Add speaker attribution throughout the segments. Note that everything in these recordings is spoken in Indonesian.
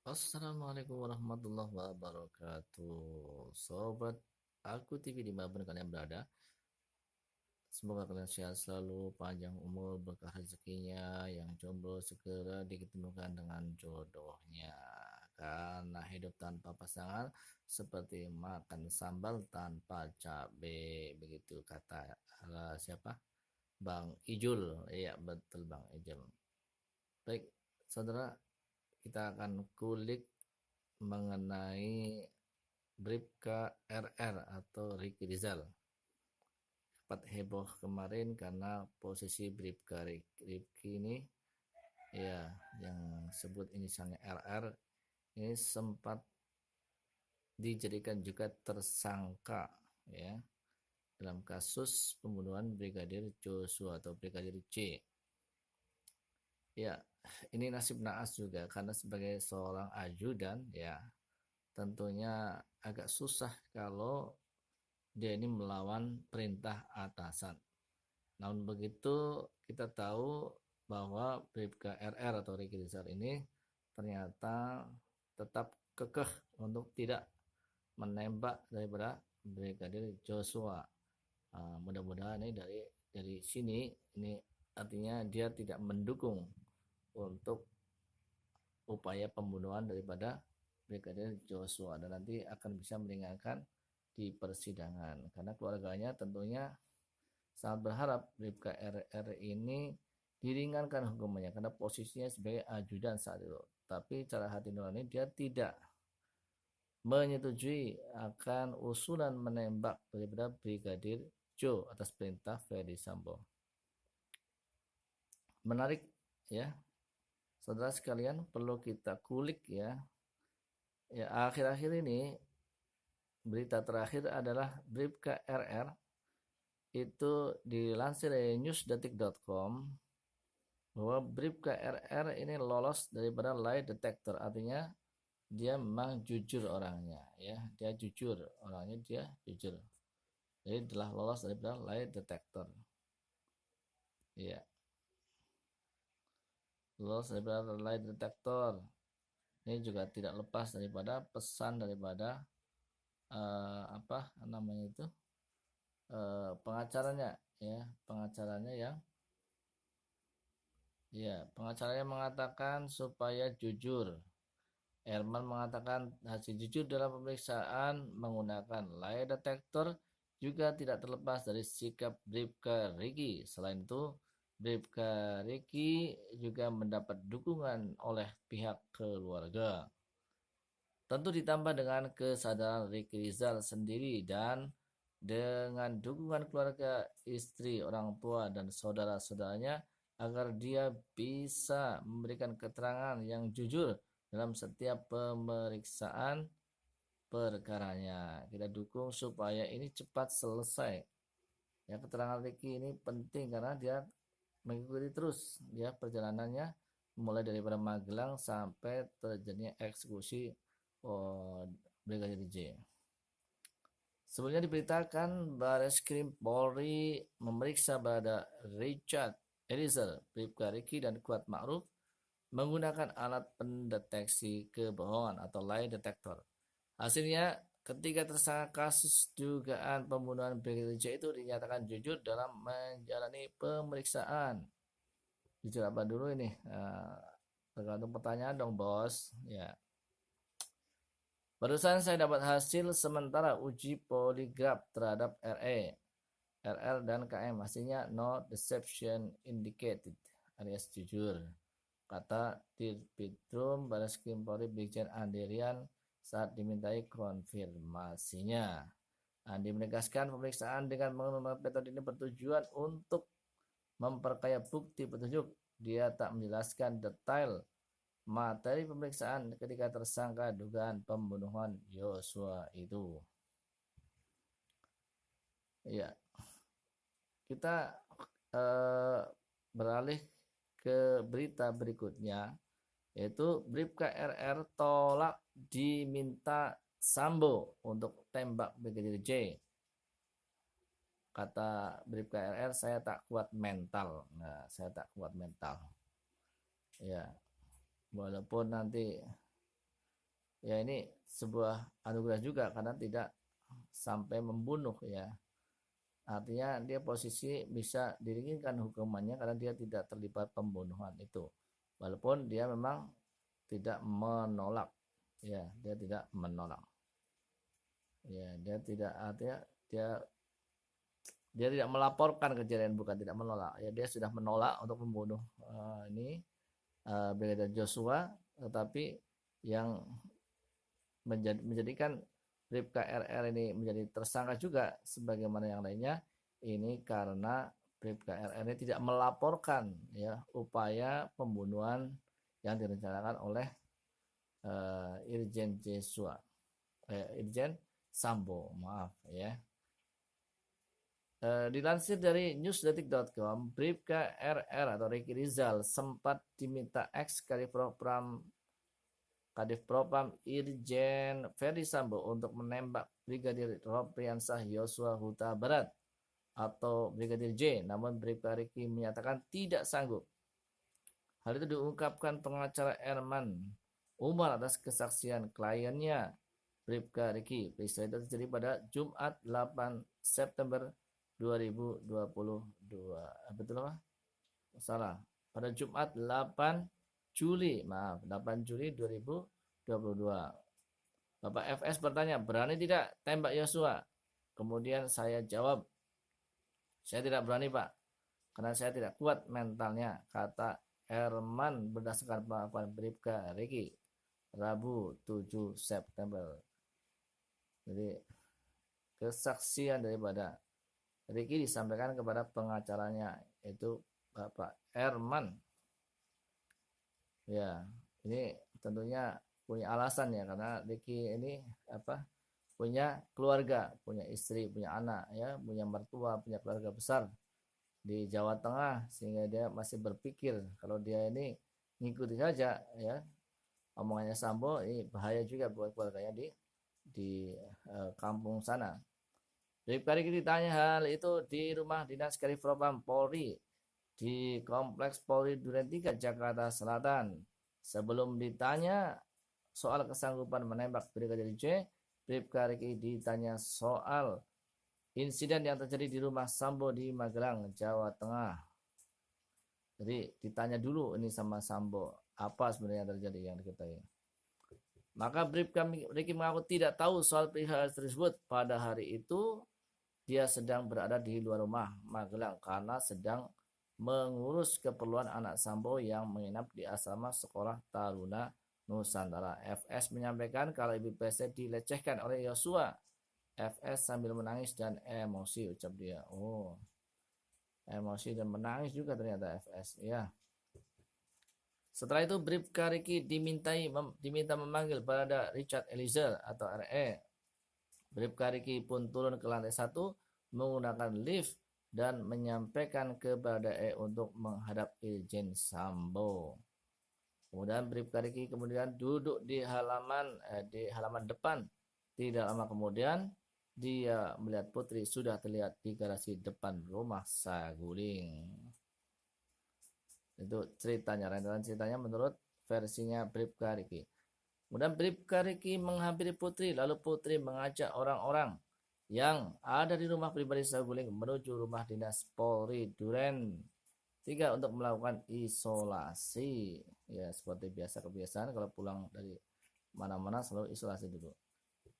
Speaker 1: Assalamualaikum warahmatullahi wabarakatuh. Sobat Aku TV dimanapun kalian berada, semoga kalian sehat selalu, panjang umur, berkah rezekinya, yang jomblo segera diketemukan dengan jodohnya. Karena hidup tanpa pasangan seperti makan sambal tanpa cabai, begitu kata siapa? Bang Ijul. Iya, betul Bang Ijul. Baik, saudara, kita akan kulik mengenai Bribka RR atau Ricky Rizal. Sempat heboh kemarin karena posisi Bribka Ricky ini, ya, yang sebut inisialnya RR, ini sempat dijadikan juga tersangka, ya, dalam kasus pembunuhan Brigadir Joshua atau Brigadir J. Ya, ini nasib naas juga karena sebagai seorang ajudan, ya, tentunya agak susah kalau dia ini melawan perintah atasan. Namun begitu, kita tahu bahwa Bribka RR atau Ricky Rizal ini ternyata tetap kekeh untuk tidak menembak daripada Brigadir Joshua. Mudah-mudahan ini dari sini ini artinya dia tidak mendukung untuk upaya pembunuhan daripada Brigadir Joshua dan nanti akan bisa meringankan di persidangan karena keluarganya tentunya sangat berharap Bribka RR ini diringankan hukumannya karena posisinya sebagai ajudan saat itu. Tapi cara hati nurani dia tidak menyetujui akan usulan menembak daripada Brigadir Joe atas perintah Ferdi Sambo. Menarik, ya, saudara sekalian, perlu kita kulik, ya. Ya, akhir-akhir ini berita terakhir adalah Bribka RR itu dilansir dari newsdetik.com bahwa Bribka RR ini lolos daripada lie detector, artinya dia memang jujur orangnya, ya, dia jujur orangnya, dia jujur, jadi telah lolos daripada lie detector, ya, lolos daripada lie detector. Ini juga tidak lepas daripada pesan daripada apa namanya itu, pengacaranya, ya, pengacaranya yang, ya, pengacaranya mengatakan supaya jujur. Herman mengatakan hasil jujur dalam pemeriksaan menggunakan lie detector juga tidak terlepas dari sikap Bribka Ricky. Selain itu, Bribka Ricky juga mendapat dukungan oleh pihak keluarga. Tentu ditambah dengan kesadaran Ricky Rizal sendiri dan dengan dukungan keluarga, istri, orang tua, dan saudara-saudaranya agar dia bisa memberikan keterangan yang jujur dalam setiap pemeriksaan perkaranya. Kita dukung supaya ini cepat selesai. Ya, keterangan Ricky ini penting karena dia mengikuti terus, ya, perjalanannya mulai dari Magelang sampai terjadinya eksekusi Brigadir J. Sebelumnya diberitakan Bareskrim Polri memeriksa pada Richard Eliezer, Bribka Riki, dan Kuat Ma'ruf menggunakan alat pendeteksi kebohongan atau lie detector. Hasilnya, ketiga tersangka kasus dugaan pembunuhan Brigadir J itu dinyatakan jujur dalam menjalani pemeriksaan. Jujur apa dulu ini? Tergantung pertanyaan dong, bos. Ya. Barusan saya dapat hasil sementara uji poligraf terhadap RR dan KM. Hasilnya no deception indicated, alias jujur, kata Dirbitrum Bareskrim Polri Brigjen Andirian saat dimintai konfirmasinya. Andi menegaskan pemeriksaan dengan menggunakan metode ini bertujuan untuk memperkaya bukti petunjuk. Dia tak menjelaskan detail materi pemeriksaan ketika tersangka dugaan pembunuhan Yosua itu. Ya, kita eh, beralih ke berita berikutnya, yaitu Bribka RR tolak diminta Sambo untuk tembak Brigadir J. Kata Bribka RR, saya tak kuat mental. Nah, saya tak kuat mental. Ya, walaupun nanti Ya ini sebuah anugerah juga karena tidak sampai membunuh ya. Artinya dia posisi bisa diringankan hukumannya karena dia tidak terlibat pembunuhan itu. Walaupun dia memang tidak menolak. Ya, dia tidak menolak. Ya, dia tidak artinya dia tidak melaporkan kejadian, bukan tidak menolak. Ya, dia sudah menolak untuk membunuh Brigadir Joshua, tetapi yang menjadikan Bribka RR ini menjadi tersangka juga sebagaimana yang lainnya ini karena Bribka RR ini tidak melaporkan ya upaya pembunuhan yang direncanakan oleh Irjen Joshua, Irjen Sambo, maaf ya. Dilansir dari newsdetik.com, Bribka RR atau Ricky Rizal sempat diminta Kadif Propam Irjen Ferdi Sambo untuk menembak Brigadir Nopriansah Yosua Huta Barat atau Brigadir J, namun Bribka Ricky menyatakan tidak sanggup. Hal itu diungkapkan pengacara Erman Umar atas kesaksian kliennya Bribka Ricky. Peristiwa itu terjadi pada Jumat 8 September 2022. Betul apa? Salah. Pada Jumat 8 Juli 2022. Bapak FS bertanya, berani tidak tembak Yosua? Kemudian saya jawab, saya tidak berani Pak, karena saya tidak kuat mentalnya, kata Erman berdasarkan pengakuan Bribka Ricky Rabu 7 September. Jadi kesaksian daripada Ricky disampaikan kepada pengacaranya, yaitu Bapak Erman. Ya, ini tentunya punya alasan ya, karena Ricky ini punya keluarga, punya istri, punya anak ya, punya mertua, punya keluarga besar di Jawa Tengah, sehingga dia masih berpikir kalau dia ini ngikuti saja ya omongannya Sambo, ini bahaya juga buat keluarganya di kampung sana. Bribka Ricky ditanya hal itu di rumah dinas Kadifropam Polri di Kompleks Polri Duren 3 Jakarta Selatan. Sebelum ditanya soal kesanggupan menembak Brigadir J, Bribka Ricky ditanya soal insiden yang terjadi di rumah Sambo di Magelang, Jawa Tengah. Jadi ditanya dulu ini sama Sambo, apa sebenarnya terjadi yang diketahui. Maka Bribka Ricky mengaku tidak tahu soal perihal tersebut. Pada hari itu dia sedang berada di luar rumah Magelang karena sedang mengurus keperluan anak Sambo yang menginap di asrama Sekolah Taruna Nusantara. FS menyampaikan kalau Ibu PC dilecehkan oleh Yosua. FS sambil menangis dan emosi, ucap dia. Oh, emosi dan menangis juga ternyata FS. Ya. Setelah itu Bribka Ricky diminta memanggil Barada Richard Eliezer atau RE. Bribka Ricky pun turun ke lantai 1 menggunakan lift dan menyampaikan ke Baradae untuk menghadap Irjen Sambo. Kemudian Bribka Ricky kemudian duduk di halaman depan. Tidak lama kemudian dia melihat Putri sudah terlihat di garasi depan rumah Saguling. Itu ceritanya, rentetan ceritanya menurut versinya Bribka Ricky. Kemudian Bribka Ricky menghampiri Putri, lalu Putri mengajak orang-orang yang ada di rumah pribadi Saguling menuju rumah dinas Polri Duren 3 untuk melakukan isolasi. Ya, seperti biasa kebiasaan kalau pulang dari mana-mana selalu isolasi dulu.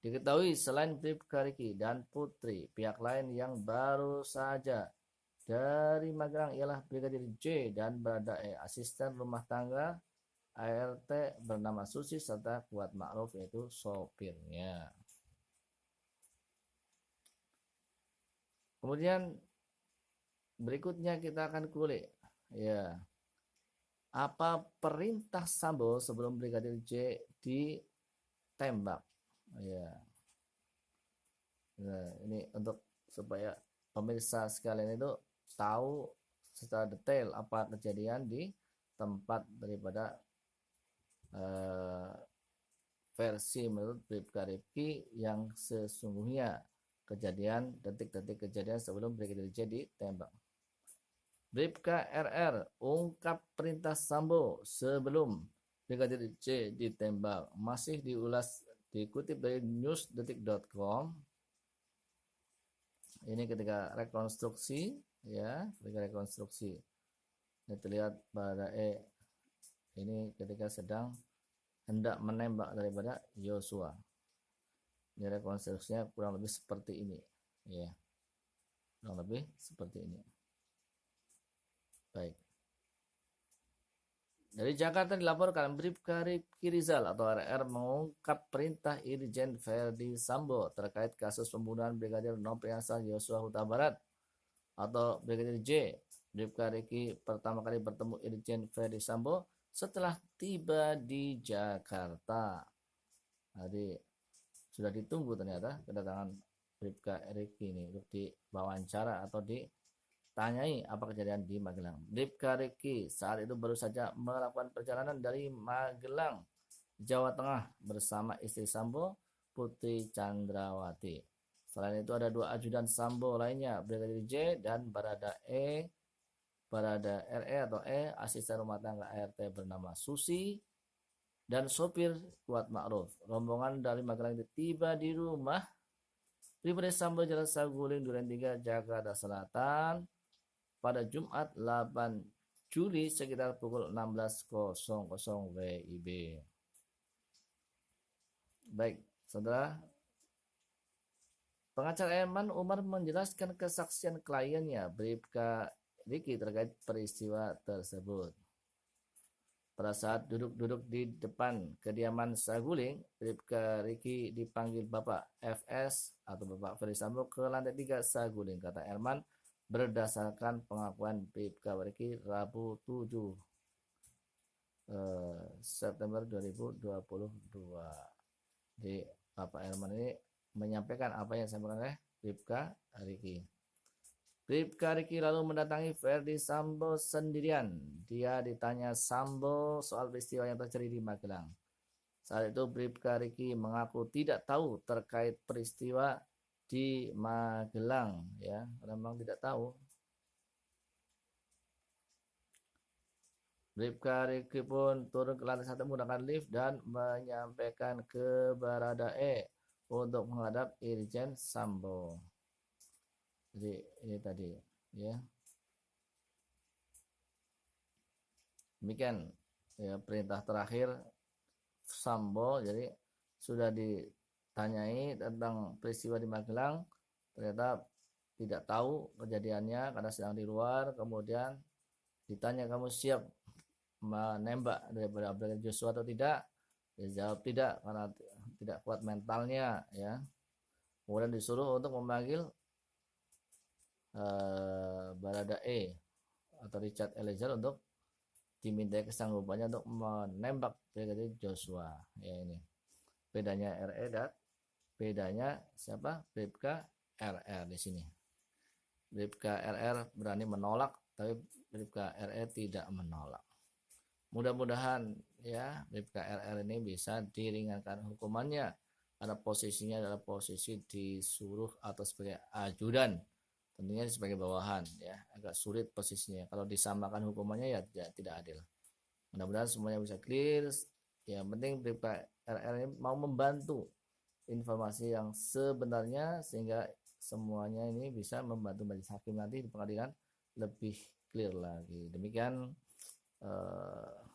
Speaker 1: Diketahui selain Bribka Ricky dan Putri, pihak lain yang baru saja dari Magelang ialah Brigadir J dan Baradae, asisten rumah tangga ART bernama Susi serta Kuat Ma'ruf yaitu sopirnya. Kemudian berikutnya kita akan kulik ya, apa perintah Sambo sebelum Brigadir J ditembak ya. Nah, ini untuk supaya pemirsa sekalian itu tahu secara detail apa kejadian di tempat daripada versi menurut Bribka Ricky yang sesungguhnya kejadian, detik-detik kejadian sebelum Brigadir J ditembak. Bribka RR ungkap perintah Sambo sebelum Brigadir C ditembak. Masih diulas, dikutip dari newsdetik.com. Ini ketika rekonstruksi, ya, ketika rekonstruksi. Ini terlihat pada ini ketika sedang hendak menembak daripada Yosua. Ini rekonstruksinya kurang lebih seperti ini, ya, kurang lebih seperti ini. Baik. Dari Jakarta dilaporkan Bribka Riki Rizal atau RR mengungkap perintah Irjen Verdi Sambo terkait kasus pembunuhan Brigadir Nofriansah Yosua Huta Barat atau Brigadir J. Bribka Riki pertama kali bertemu Irjen Verdi Sambo setelah tiba di Jakarta. Jadi sudah ditunggu ternyata kedatangan Bribka Riki ini untuk diwawancara atau ditanyai apa kejadian di Magelang. Bribka Riki saat itu baru saja melakukan perjalanan dari Magelang, Jawa Tengah bersama istri Sambo, Putri Chandrawati. Selain itu ada 2 ajudan Sambo lainnya, Brigadir J dan Barada RE atau asisten rumah tangga ART bernama Susi, dan sopir Kuat Ma'ruf. Rombongan dari Magelang tiba di rumah Brigadir Sambo Jalan Saguling Duren 3, Jakarta Selatan pada Jumat 8 Juli sekitar pukul 16.00 WIB. Baik, saudara. Pengacara Herman Umar menjelaskan kesaksian kliennya Bribka Riki terkait peristiwa tersebut. Pada saat duduk-duduk di depan kediaman Saguling, Bribka Riki dipanggil Bapak FS atau Bapak Verdi Sambo ke lantai 3 Saguling, kata Herman berdasarkan pengakuan Bribka Riki Rabu 7 September 2022. Jadi Bapak Herman ini menyampaikan apa yang disampaikan oleh Bribka Riki. Bribka Riki lalu mendatangi Verdi Sambo sendirian. Dia ditanya Sambo soal peristiwa yang terjadi di Magelang. Saat itu Bribka Riki mengaku tidak tahu terkait peristiwa di Magelang, ya, karena memang tidak tahu. Bribka Riki pun turun ke lantai 1 menggunakan lift dan menyampaikan ke Baradae untuk menghadap Irjen Sambo. Jadi ini tadi, ya. Demikian ya perintah terakhir Sambo. Jadi sudah ditanyai tentang peristiwa di Magelang, ternyata tidak tahu kejadiannya karena sedang di luar. Kemudian ditanya, kamu siap menembak daripada Brigadir Joshua atau tidak? Dia jawab tidak karena tidak kuat mentalnya, ya. Kemudian disuruh untuk memanggil Baradae atau Richard Eliezer untuk dimintai kesanggupannya untuk menembak Brigadir Joshua. Ya, ini bedanya RE dan bedanya siapa? Bribka RR di sini. Bribka RR berani menolak, tapi Bribka RE tidak menolak. Mudah-mudahan ya Bribka RR ini bisa diringankan hukumannya karena posisinya adalah posisi disuruh atau sebagai ajudan, tentunya sebagai bawahan, ya agak sulit posisinya. Kalau disamakan hukumannya ya tidak adil. Mudah-mudahan semuanya bisa clear. Yang penting Bribka RR ini mau membantu informasi yang sebenarnya sehingga semuanya ini bisa membantu majelis hakim nanti di pengadilan lebih clear lagi. Demikian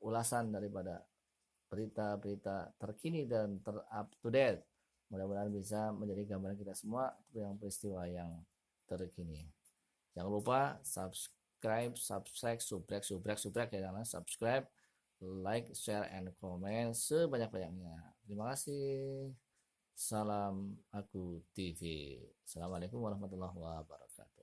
Speaker 1: ulasan daripada berita-berita terkini dan up to date. Mudah-mudahan bisa menjadi gambaran kita semua tentang peristiwa yang terkini. Jangan lupa subscribe, subrek ya, subscribe, like, share, and comment sebanyak-banyaknya. Terima kasih. Salam Aku TV. Assalamualaikum warahmatullahi wabarakatuh.